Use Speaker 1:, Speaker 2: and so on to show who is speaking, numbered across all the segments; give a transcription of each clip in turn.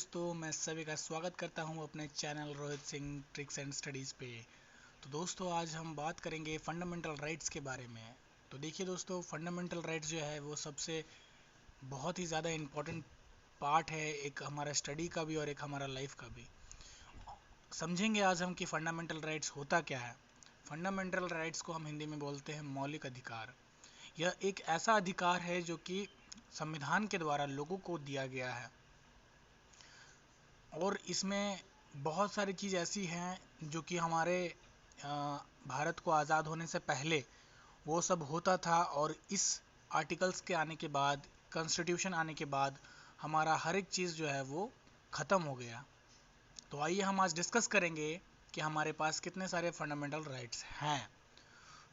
Speaker 1: दोस्तों, मैं सभी का स्वागत करता हूं अपने channel Rohit Singh tricks and studies पे। तो दोस्तों, आज हम बात करेंगे फंडामेंटल राइट्स के बारे में। तो देखिए दोस्तों, फंडामेंटल राइट्स जो है वो सबसे बहुत ही ज़्यादा इम्पोर्टेंट पार्ट है, एक हमारा स्टडी का भी और एक हमारा लाइफ का भी। समझेंगे आज हम कि फंडामेंटल राइट्स होता क्या है। फंडामेंटल राइट्स को हम हिंदी में बोलते हैं मौलिक अधिकार। यह एक ऐसा अधिकार है जो कि संविधान के द्वारा लोगों को दिया गया है, और इसमें बहुत सारी चीज़ ऐसी हैं जो कि हमारे भारत को आज़ाद होने से पहले वो सब होता था, और इस आर्टिकल्स के आने के बाद, कॉन्स्टिट्यूशन आने के बाद हमारा हर एक चीज़ जो है वो ख़त्म हो गया। तो आइए हम आज डिस्कस करेंगे कि हमारे पास कितने सारे फंडामेंटल राइट्स हैं।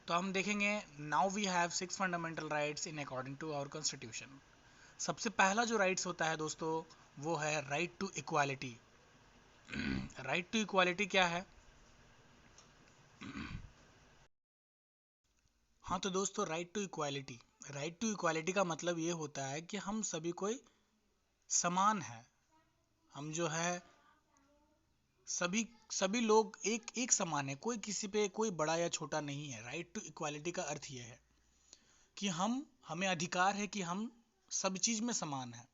Speaker 1: तो हम देखेंगे, now we have 6 fundamental rights in according to our constitution. सबसे पहला जो राइट्स होता है दोस्तों, वो है right to equality. Right to equality क्या है? हाँ तो दोस्तों, राइट टू इक्वालिटी का मतलब ये होता है कि हम सभी कोई समान है। हम जो है सभी सभी लोग एक एक समान है, कोई किसी पे कोई बड़ा या छोटा नहीं है। राइट टू इक्वालिटी का अर्थ ये है कि हमें अधिकार है कि हम सब चीज में समान है।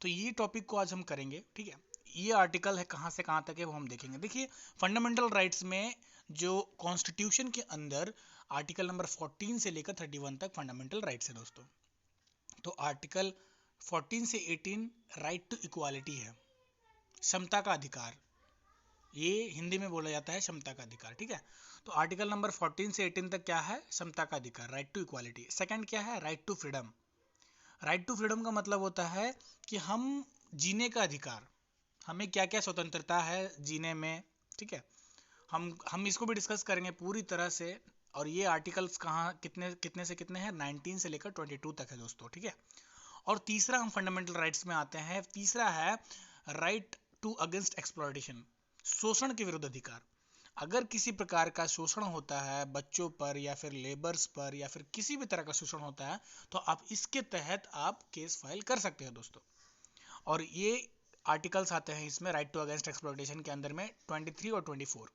Speaker 1: तो ये टॉपिक को आज हम करेंगे, ठीक है। ये आर्टिकल है कहाँ से कहाँ तक है वो हम देखेंगे। देखिए, फंडामेंटल राइट्स में जो कॉन्स्टिट्यूशन के अंदर आर्टिकल नंबर 14 से लेकर 31 तक फंडामेंटल राइट्स है दोस्तों। तो आर्टिकल 14 से 18 राइट टू इक्वालिटी है, क्षमता का अधिकार। ये हिंदी में बोला जाता है क्षमता का अधिकार, ठीक है। तो आर्टिकल नंबर 14 से 18 तक क्या है? क्षमता का अधिकार, राइट टू इक्वालिटी। सेकंड क्या है? Right to freedom. Right to freedom का मतलब होता है कि हम जीने का अधिकार, हमें क्या क्या स्वतंत्रता है जीने में, ठीक है। हम इसको भी डिस्कस करेंगे पूरी तरह से। और ये आर्टिकल्स कहाँ कितने कितने से कितने हैं? 19 से लेकर 22 तक है दोस्तों, ठीक है। और तीसरा हम फंडामेंटल राइट्स में आते हैं। तीसरा है राइट टू अगेंस्ट एक्सप्लॉयटेशन, शोषण के विरुद्ध अधिकार। अगर किसी प्रकार का शोषण होता है बच्चों पर या फिर लेबर्स पर या फिर किसी भी तरह का शोषण होता है, तो आप इसके तहत आप केस फाइल कर सकते हैं दोस्तों। और ये आर्टिकल्स आते हैं इसमें राइट टू अगेंस्ट एक्सप्लॉयटेशन के अंदर में 23 और 24,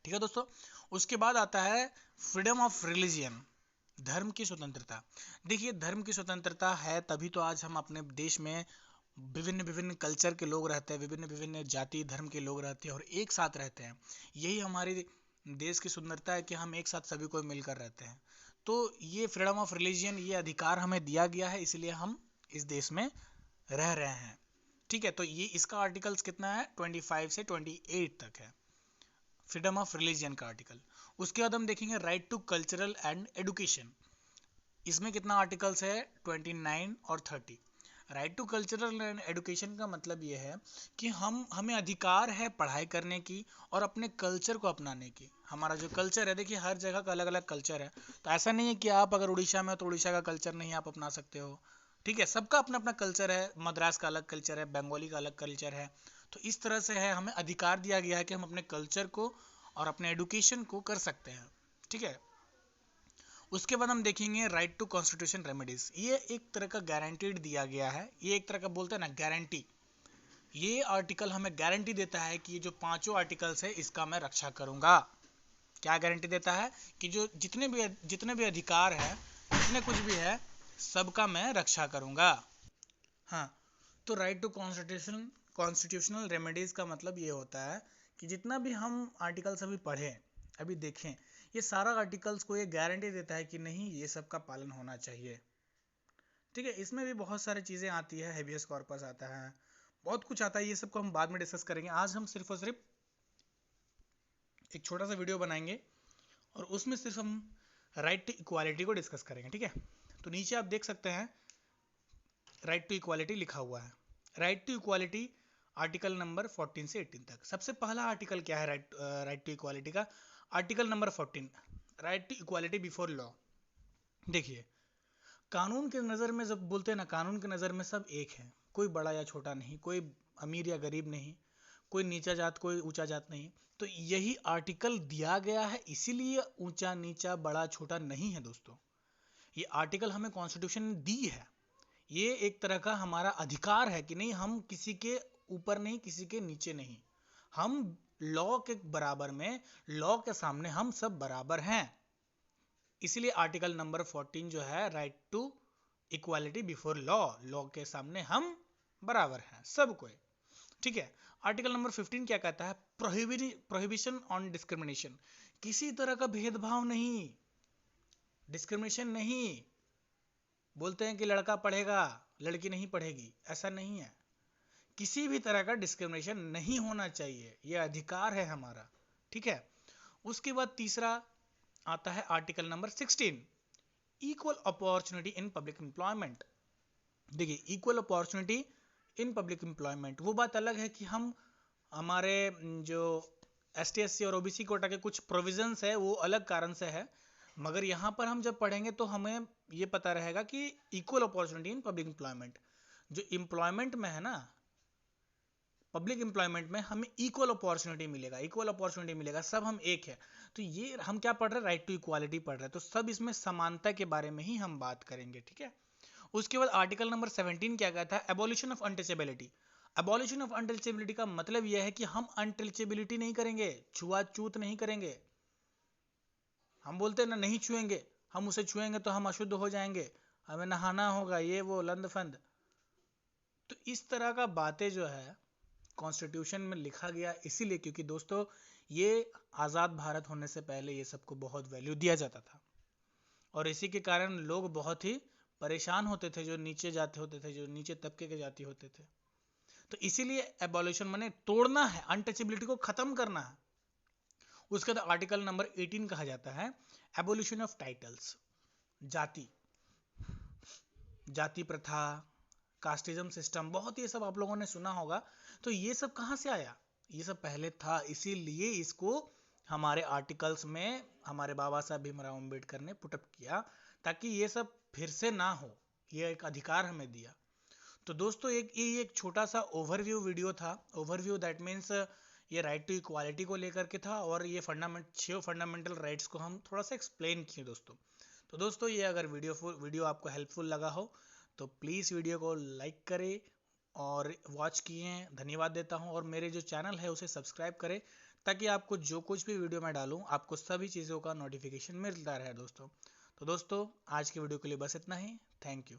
Speaker 1: ठीक है दोस्तों। उसके बाद आता है फ्रीडम ऑफ रिलीजियन, धर्म की स्वतंत्रता। देखिए, धर्म की स्वतंत्रता है तभी तो आज हम अपने देश में विभिन्न विभिन्न कल्चर के लोग रहते हैं, विभिन्न विभिन्न जाति धर्म के लोग रहते हैं और एक साथ रहते हैं। यही हमारे देश की सुंदरता है कि हम एक साथ सभी को मिलकर रहते हैं। तो ये फ्रीडम ऑफ रिलीजियन, ये अधिकार हमें दिया गया है, इसलिए हम इस देश में रह रहे हैं, ठीक है। तो ये इसका आर्टिकल्स कितना है? 25 से 28 तक है, फ्रीडम ऑफ रिलीजियन का आर्टिकल। उसके बाद हम देखेंगे right to cultural and education. इसमें कितना आर्टिकल्स है? 29 और 30। Right to cultural and education का मतलब ये है कि हमें अधिकार है पढ़ाई करने की और अपने कल्चर को अपनाने की। हमारा जो कल्चर है, देखिए हर जगह का अलग अलग कल्चर है। तो ऐसा नहीं है कि आप अगर उड़ीसा में हो तो उड़ीसा का कल्चर नहीं आप अपना सकते हो, ठीक है। सबका अपना अपना कल्चर है, मद्रास का अलग कल्चर है, बंगाली का अलग कल्चर है। तो इस तरह से है, हमें अधिकार दिया गया है कि हम अपने कल्चर को और अपने एडुकेशन को कर सकते हैं, ठीक है। उसके बाद हम देखेंगे राइट टू कॉन्स्टिट्यूशन रेमेडीज। ये एक तरह का गारंटीड दिया गया है, ये एक तरह का बोलते हैं ना गारंटी। ये आर्टिकल हमें गारंटी देता है कि ये जो पांचों आर्टिकल्स है इसका मैं रक्षा करूंगा। क्या गारंटी देता है? कि जो जितने भी अधिकार है, जितने कुछ भी है, सबका मैं रक्षा करूंगा। हाँ, तो राइट टू कॉन्स्टिट्यूशनल रेमेडीज का मतलब ये होता है कि जितना भी हम आर्टिकल्स अभी पढ़े, अभी देखें, ये सारा आर्टिकल्स को ये गारंटी देता है कि नहीं, ये सब का पालन होना चाहिए, ठीक है। इसमें भी बहुत सारी चीज़ें आती है, हेबियस कॉर्पस आता है, बहुत कुछ आता है। ये सब को हम बाद में डिस्कस करेंगे। आज हम सिर्फ और सिर्फ एक छोटा सा वीडियो बनाएंगे और उसमें सिर्फ हम राइट टू इक्वालिटी को डिस्कस करेंगे, ठीक है। तो नीचे आप देख सकते हैं राइट टू इक्वालिटी लिखा हुआ है। Right to equality article number 14 से 18 तक। सबसे पहला आर्टिकल क्या है राइट टू इक्वालिटी का? Article number 14, right to equality before law. देखिए, कानून के नज़र में जब बोलते हैं ना, कानून के नज़र में सब एक है, कोई बड़ा या छोटा नहीं, कोई अमीर या गरीब नहीं, कोई नीचा जात कोई ऊंचा जात नहीं। तो यही आर्टिकल दिया गया है, इसीलिए ऊंचा नीचा बड़ा छोटा नहीं है दोस्तों। ये आर्टिकल हमें कॉन्स्टिट्यूशन ने दी है, ये एक तरह का हमारा अधिकार है कि नहीं, हम किसी के ऊपर नहीं, किसी के नीचे नहीं। हम लॉ के बराबर में, लॉ के सामने हम सब बराबर हैं। इसीलिए आर्टिकल नंबर 14 जो है, right to equality before law, law के सामने हम बराबर हैं सब कोई, ठीक है। आर्टिकल नंबर 15 क्या कहता है? प्रोहिबिशन ऑन डिस्क्रिमिनेशन, किसी तरह का भेदभाव नहीं, डिस्क्रिमिनेशन नहीं। बोलते हैं कि लड़का पढ़ेगा लड़की नहीं पढ़ेगी, ऐसा नहीं है। किसी भी तरह का डिस्क्रिमिनेशन नहीं होना चाहिए, यह अधिकार है हमारा, ठीक है। उसके बाद तीसरा आता है article number 16, equal opportunity in public employment. देखिए, equal opportunity in public employment, वो बात अलग है कि हम हमारे जो ST SC और OBC कोटा के कुछ प्रोविजंस है वो अलग कारण से है, मगर यहाँ पर हम जब पढ़ेंगे तो हमें ये पता रहेगा कि equal opportunity in public employment, जो एम्प्लॉयमेंट में है ना, पब्लिक एम्प्लॉयमेंट में हमें इक्वल अपॉर्चुनिटी मिलेगा, इक्वल अपॉर्चुनिटी मिलेगा, सब हम एक है। तो ये हम क्या पढ़ रहे हैं? राइट टू इक्वालिटी पढ़ रहे हैं, तो सब इसमें समानता के बारे में ही हम बात करेंगे, ठीक है। उसके बाद आर्टिकल नंबर 17 क्या कहता है? Abolition of untouchability. Abolition of untouchability का मतलब यह है कि हम अनटचेबिलिटी नहीं करेंगे, छुआछूत नहीं करेंगे। हम बोलते हैं ना, नहीं छुएंगे, हम उसे छुएंगे तो हम अशुद्ध हो जाएंगे, हमें नहाना होगा, ये वो लंद फंद। तो इस तरह का बातें जो है कॉन्स्टिट्यूशन में लिखा गया, इसीलिए क्योंकि दोस्तों ये आज़ाद भारत होने से पहले ये सबको बहुत वैल्यू दिया जाता था, और इसी के कारण लोग बहुत ही परेशान होते थे, जो नीचे जाते होते थे, जो नीचे तबके के जाति होते थे। तो इसीलिए एबॉलिशन माने तोड़ना है, अनटचेबिलिटी को खत्म करना है। उसके बाद आर्टिकल नंबर 18 कहा जाता है एबोल्यूशन ऑफ टाइटल्स, जाति, जाति प्रथा, कास्टिज्म सिस्टम, बहुत ये सब आप लोगों ने सुना होगा। तो ये सब कहाँ से आया? ये सब पहले था, इसीलिए इसको हमारे आर्टिकल्स में हमारे बाबा साहब भीमराव अम्बेडकर ने पुटअप किया, ताकि ये सब फिर से ना हो, ये एक अधिकार हमें दिया। तो दोस्तों ये एक छोटा सा ओवरव्यू वीडियो था। ओवरव्यू दैट मीन्स ये राइट टू इक्वालिटी को लेकर के था, और ये 6 फंडामेंटल राइट्स को हम थोड़ा सा एक्सप्लेन किए दोस्तों। तो दोस्तों ये अगर वीडियो आपको हेल्पफुल लगा हो तो प्लीज़ वीडियो को लाइक करें और वॉच किए, धन्यवाद देता हूं। और मेरे जो चैनल है उसे सब्सक्राइब करें, ताकि आपको जो कुछ भी वीडियो मैं डालूं आपको सभी चीज़ों का नोटिफिकेशन मिलता रहे दोस्तों। तो दोस्तों आज की वीडियो के लिए बस इतना ही। Thank you.